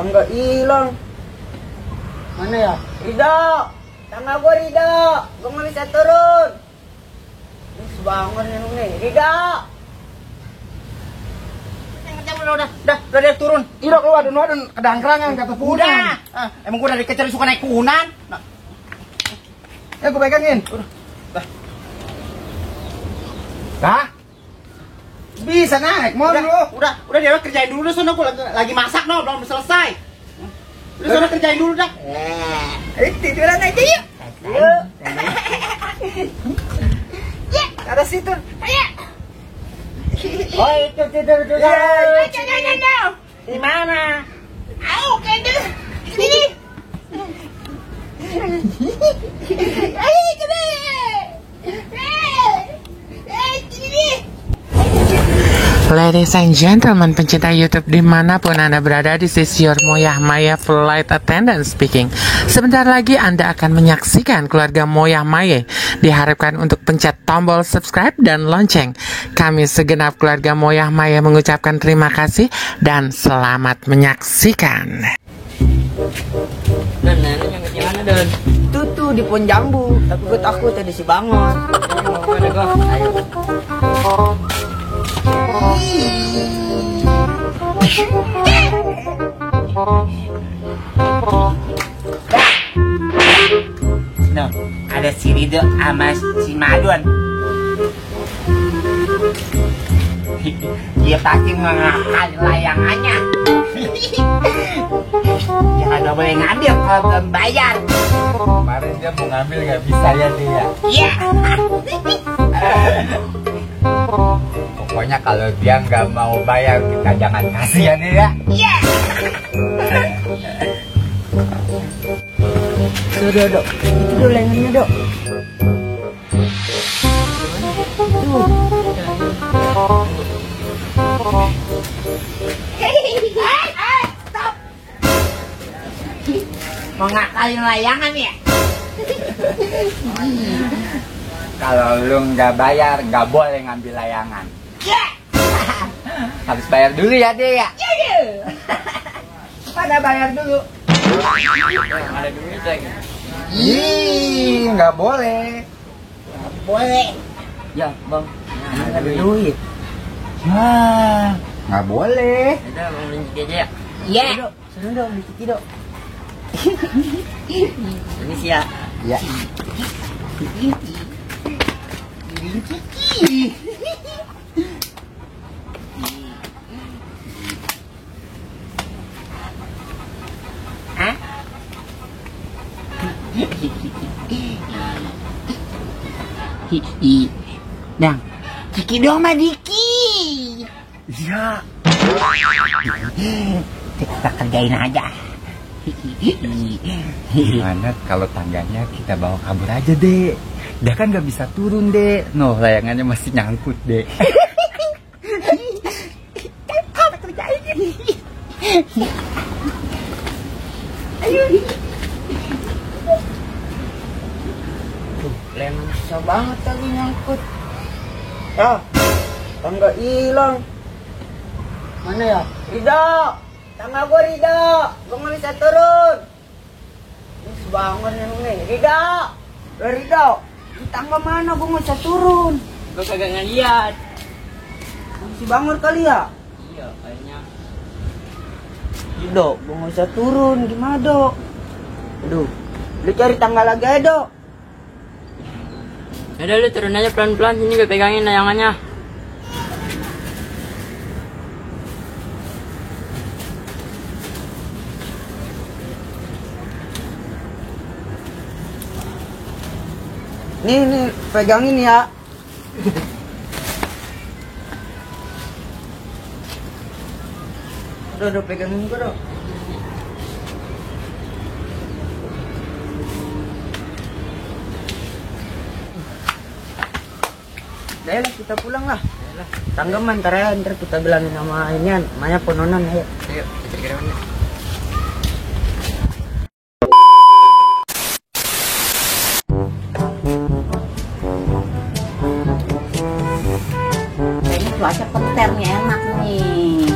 tangga hilang. Mana ya? Ridho, tangga gua Ridho, gua nggak bisa turun. Ini sebangun nih, Ridho. Udah turun. Iro keluar dan kedangkrangan kata punan. Emang gua dari kecil suka naik kunan. Ya gua pegangin. Dah. Bisa naik, mau lu. Udah dia kerjain dulu sono, gua lagi masak no, belum selesai. Udah sono kerjain dulu dah. Tiduran aja yuk. Yuk. Ya, ada situ. Ayo. Oh itu tidur dulu. Ya. Di mana? Ayo, kendel. Sini. Ayo, kendel. Sini. Ladies and gentlemen, pencinta YouTube dimanapun Anda berada, this is your Moyah Maya Flight Attendant speaking. Sebentar lagi Anda akan menyaksikan keluarga Moyah Maya. Diharapkan untuk pencet tombol subscribe dan lonceng. Kami segenap keluarga Moyah Maya mengucapkan terima kasih dan selamat menyaksikan. Dan neneknya ke mana Dan? Tuh di pohon jambu. Tapi gue takut tadi si bangun. Ayo. No, ada si Ridho sama si Madun. Dia pasti mengakal layangannya. Dia kagak boleh ngambil kalau belum bayar. Kemarin dia mau ngambil nggak bisa ya dia. Iya. Pokoknya kalau dia nggak mau bayar kita jangan kasih ya dia. Iya. Tuh, Dok. Itu dulu lengannya, Dok. Tuh. Stop. Mau ngakalin layangan ya? Kalau lu nggak bayar nggak boleh ngambil layangan. Iya. Harus bayar dulu ya dia ya. Iya. Pada bayar dulu. Ada duit lagi. Ih, nggak boleh. Boleh. Ya, Bang. Ada duit. Wah, nggak boleh. Udah, Bang Linci aja ya. Iya. Dok, sana dong, dikit Dok. Ini sih ya. Ya. Hah? Dang, Diki dong mah Diki. Iya. Kita kerjain aja. Gimana kalau tangganya kita bawa kabur aja deh. Dia kan nggak bisa turun deh. No, layangannya masih nyangkut deh. Apa kerjain? Ayo. Tuh, lem susah banget tadi nyangkut. Ah, tangga hilang. Mana ya? Ridho, tangga gua Ridho, gua nggak bisa turun. Ini sebangun nih, Ridho. Ridho, di tangga mana gua nggak bisa turun? Gua kagak ngeliat. Si bangun kali ya? Iya, kayaknya. Dok, gua nggak bisa turun, gimana Dok? Aduh, lu cari tangga lagi aja Dok. Yaudah lu turun aja pelan-pelan, sini gue pegangin layangannya. Nih, pegangin ya. Udah pegangin gua Dok. Udah lah, kita pulang lah. Tanggaman ntar ya, ntar kita bilangin sama ini, namanya Pononan. Ayo. Ayo, kita kira-kira. Kayaknya cuaca petir nih, enak nih.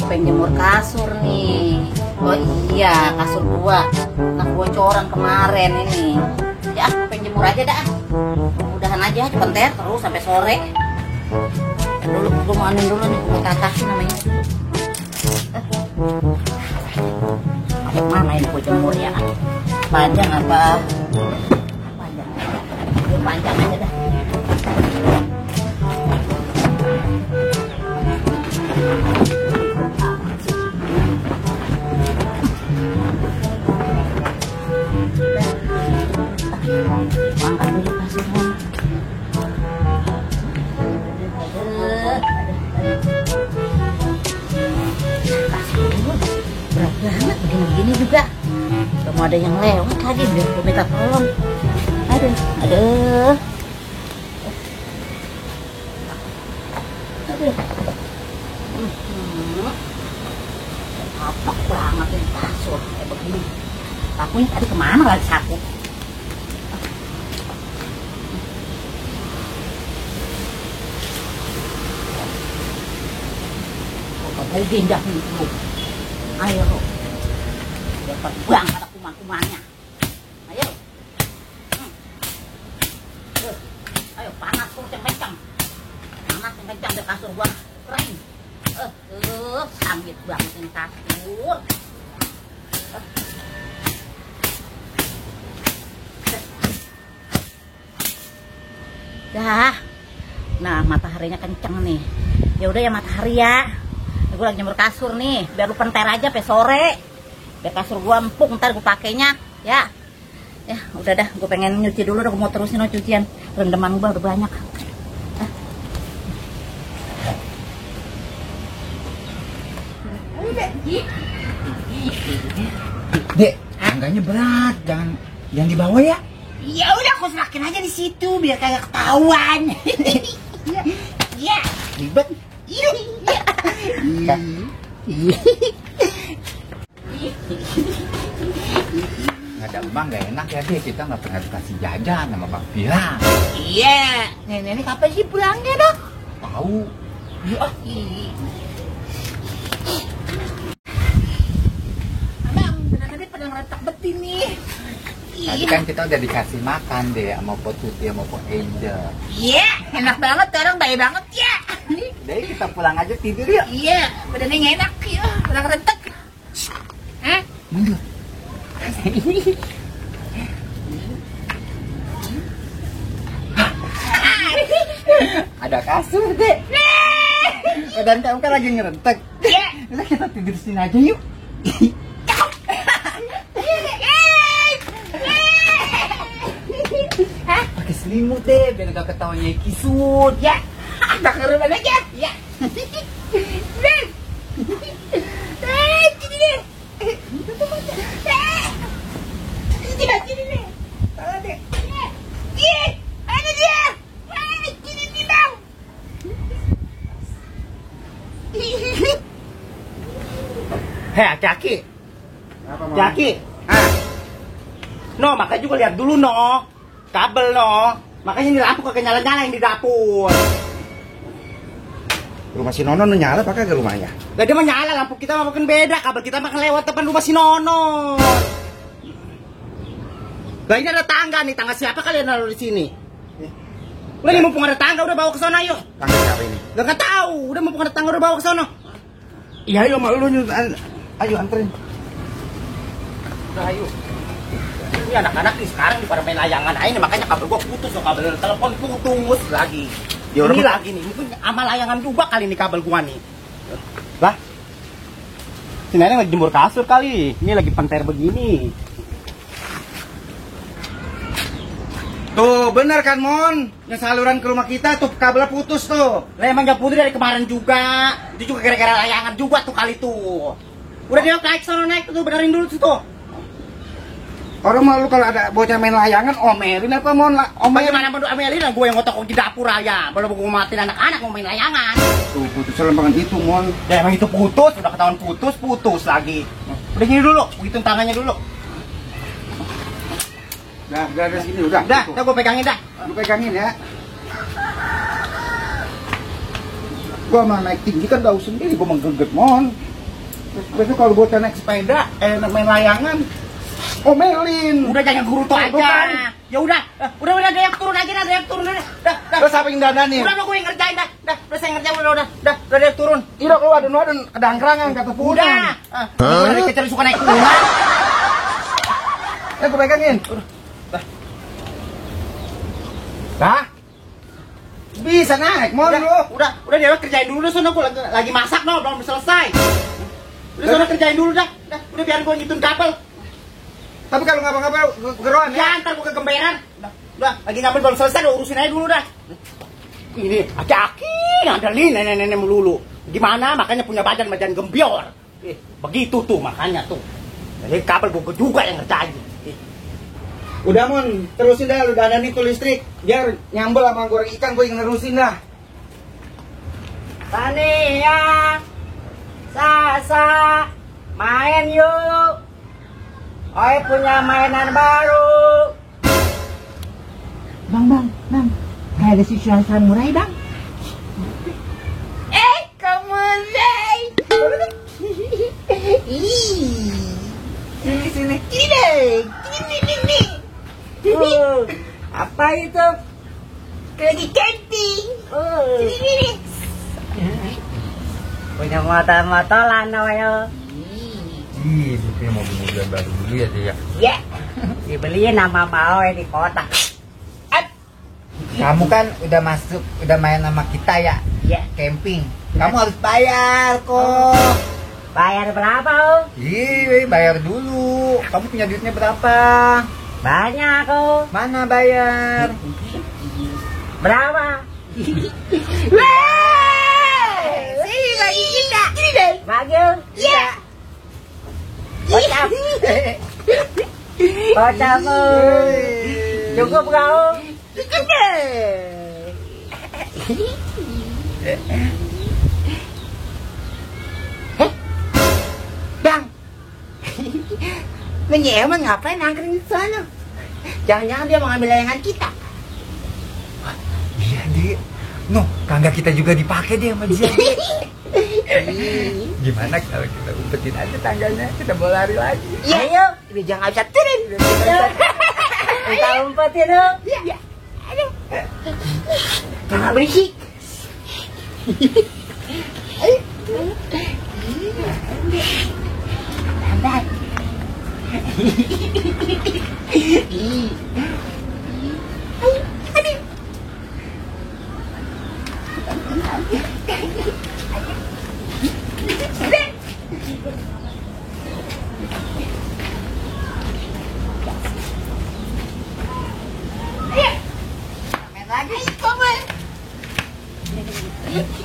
Pengen jemur kasur nih. Oh iya, kasur gua kena bocoran kemarin ini. Ya, pengen jemur aja dah. Mudahan aja cepet terus sampai sore. Dulu gua mau anin dulu nih, mau tatasin namanya. Ada mana ini gua jemur ya? Panjang apa? Panjang. Gua panjang aja dah. Angkat dulu kasurnya. Kasur berat banget begini-begini juga. Gak mau ada yang lewat lagi biar gue minta tolong. Aduh. Apok banget ini kasur kayak begini. Sapunya tadi kemana lagi sapu? Ayo ginjak nih dulu. Ayo lo. Dapat bang ada kuman-kumannya. Ayo. Ayo panas tuh kencang. Panas kencang di kasur gua kering. Sangit banget ini kasur. Dah. Nah, mataharinya kenceng nih. Ya udah ya matahari ya. Gue lagi jemur kasur nih, biar lu penter aja sampai sore. Biar kasur gua empuk, ntar gue pakainya, ya. Ya, udah dah, gue pengen nyuci dulu, udah gue mau terusin cucian. Rendeman gua udah banyak. Dek, tangganya berat, jangan dibawa ya. Ya udah, aku serakin aja di situ biar kagak ketahuan. Iya. Ribet. Iya. Nggak ada emang nggak enak ya deh, kita nggak pernah dikasih jajan sama Bang Pirang. Iya. Nenek kapan sih pulangnya dok? Tahu. Iya. Abang, benar-benar pada ngeretak betin nih. Tadi kan kita udah dikasih makan deh sama Po Tuti sama Po Angel. Iya, enak banget sekarang, baik banget ya. Deh kita pulang aja tidur yuk. Iya, badannya enak ya, pada ngeretak. Hah? Mundur. Ada kasur deh. Dan kamu kan lagi ngerentek. Iya. Udah kita tidur sini aja yuk. Pakai selimut deh biar gak ketawanya kisut Ya, tak ke rumah aja. Ya. Hei, Aki. Aki. Ah. No, makanya juga lihat dulu no. Kabel no. Makanya ini lampu kagak nyala-nyala yang di dapur. Rumah si Nono nyala apa kagak rumahnya? Lah dia mah nyala, lampu kita mah makin beda. Kabel kita mah lewat depan rumah si Nono. Lah ini ada tangga nih, tangga siapa kalian naruh di sini? Udah nih mumpung ada tangga udah bawa ke sana yuk. Tangga siapa ini? Lah enggak tahu, udah mumpung ada tangga udah bawa ke sana. Iya ayo mak lu ayo anterin. Udah ayo. Ini anak-anak nih sekarang di pada main layangan aja, makanya kabel gua putus, kabel telepon putus lagi. Ya, Ini orang lagi nih, mungkin sama layangan juga kali nih kabel gua nih. Lah, si Nenek lagi jemur kasur kali, ini lagi penter begini. Tuh bener kan Mon, yang saluran ke rumah kita tuh kabelnya putus tuh. Lah emang jam putih dari kemarin juga, itu juga gara-gara layangan juga tuh kali tuh. Udah dia naik sana naik tuh, benerin dulu tuh. Orang mau lu kalau ada bocah main layangan omelin apa Mon lah? Bagaimana mau amelin lah, gue yang ngotok di dapur aja. Belum gue matiin anak-anak mau main layangan. Tuh putus lembangan itu Mon. Ya emang itu putus, udah ketahuan putus lagi. Udah gini dulu, hitung tangannya dulu. Udah sini udah. Dah gue pegangin dah. Lu pegangin ya. Gua mah naik tinggi kan bau sendiri, gua menggeget Mon. Besok kalau bocah naik sepeda, main layangan, omelin. Udah jangan guru tuh aja. Ya udah dia turun aja dah, dia turun dah. Terus apa yang dandanin? Udah gue yang ngerjain dah. Udah saya ngerjain udah dia turun. Iya kalau ada kedangkrangan kata pulang. Udah. Dari kecil suka naik kuda. Gue pegangin. Dah. Bisa naik, mau lu. Udah dia kerjain dulu sono gue lagi masak belum selesai. Udah sono kerjain dulu dah. Udah biar gue ngitun kabel. Tapi kalau ngapa-ngapa geroan ya. Ntar gue kegemberan. Udah lagi ngambil belum selesai, udah urusin aja dulu dah. Ini aki-aki ngandelin nenek-nenek melulu. Gimana? Makanya punya badan gembior. Begitu tuh makanya tuh. Jadi kabel gue juga yang ngerjain. Udah Mon, terusin dah lu dandanin tuh listrik. Biar nyambel sama goreng ikan gue yang nerusin dah. Tania, Sasa, main yuk. Oi punya mainan baru. Bang, kayak ada siswa samurai bang. Kamu deh. Sini. Ini deh. Ini. Apa itu? Lagi camping. Ini. Punya motor lah namanya. Ih, dia mau mobil baru dulu ya dia. Ya, dibeliin sama mau di kota. Kamu kan udah main sama kita ya? Ya. Camping. Kamu harus bayar kok. Bayar berapa, Om? Ih, bayar dulu. Kamu punya duitnya berapa? Banyak, Om. Mana bayar? Berapa? Sini bagi kita. Sini deh. Bagi. Iya. Bocap. Bocapmu. Cukup kau? Cukup deh. Bang. Menyewa ngapain nangkring di sana? Jangan-jangan dia mau ngambil layangan kita. Iya, Dik. Noh, tangga kita juga dipakai deh sama dia. Gimana kalau kita umpetin aja tangganya, kita bola lari lagi. Iya. Ayo, ini jangan bisa turun. Kita umpetin dong. Iya. Ayo. Jangan berisik. Ayo. Lambat.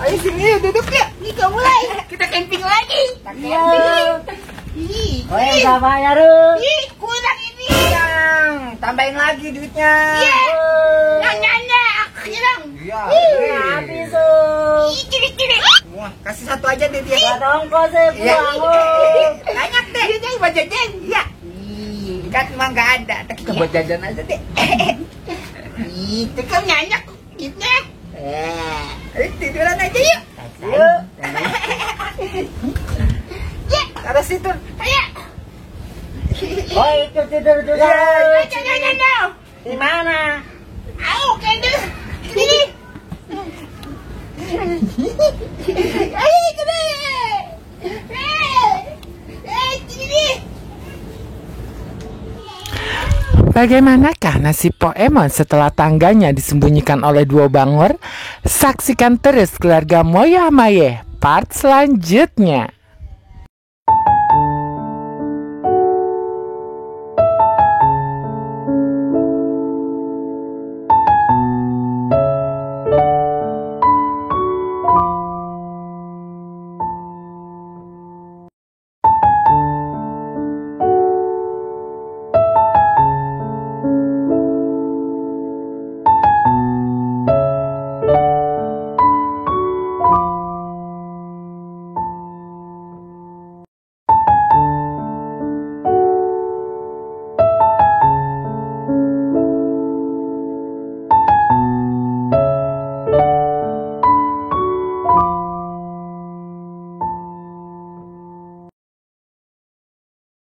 Ayo sini duduk ya. Nih kamu mulai. Kita camping lagi. Iya. Oh yang gak bayar lu. Ih kurang ini. Yang tambahin lagi duitnya. Iya. Nanya. Hilang. Iya. Habis tuh. Ciri. Wah, kasih satu aja deh dia. Gak dongkos sih pulang lu. Banyak deh. Dia jadi buat jajan. Iya. Kan emang gak ada, kita buat jajan aja deh. Itu kan nyanyak gitu ya. Ayo tiduran aja yuk. Yuk. Ya. Taruh situ. Ayo. Oh ikut tidur juga. Jangan. Di mana? Ayo kendel. Sini. Ayo kendel. Sini. Bagaimanakah nasib Poemon setelah tangganya disembunyikan oleh dua bangor? Saksikan terus keluarga Moyah Mayeh part selanjutnya.